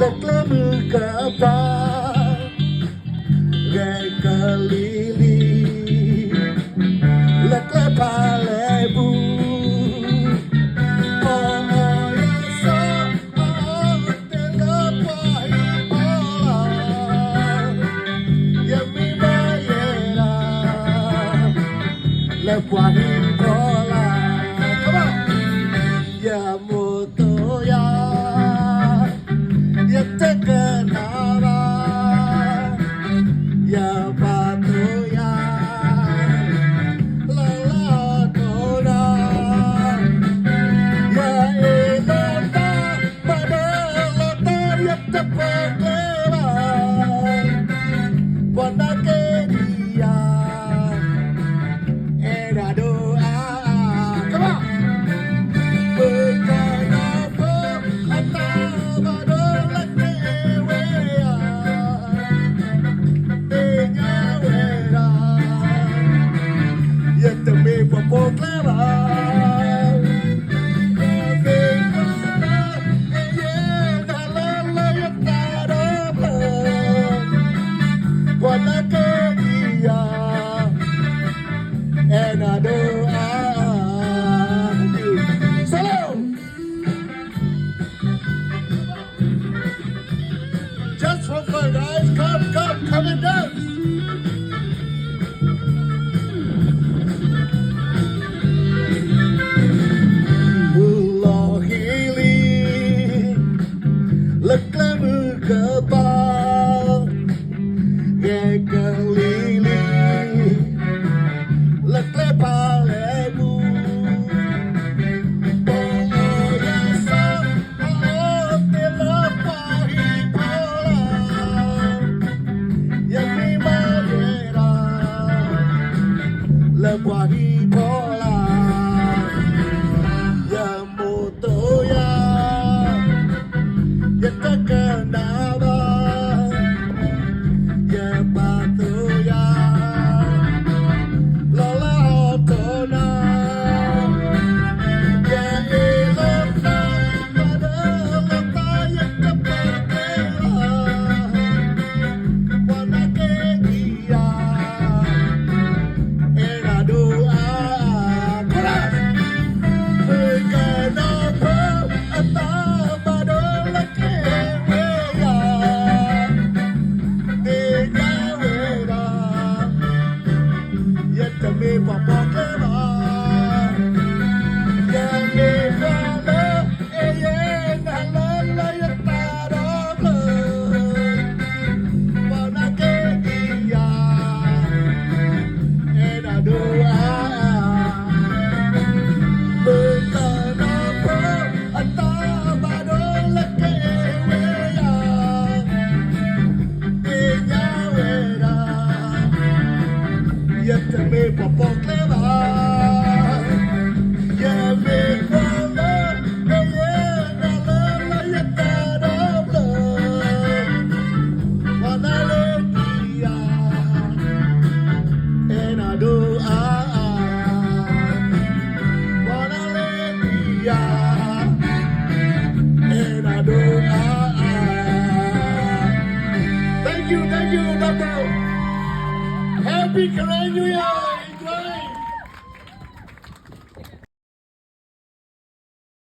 Leklemu kebal Rekelili Lekle palebu Lepuahin bola, come on. Ya moto ya tekenara, ya batu ya lelatona, ya elota pada lotar ya tepekeran, pada kedia. And I do Salam! Just for fun, guys. Come and dance. Ulahili, leklemu kebal, gekelili. Lekle palebu Poloyasa Ote lepahi pola Yemi mayera Lepahi pola Yamoto ya Yatakanaba Yabatu ya Thank you, Dr. Happy Keren New Year!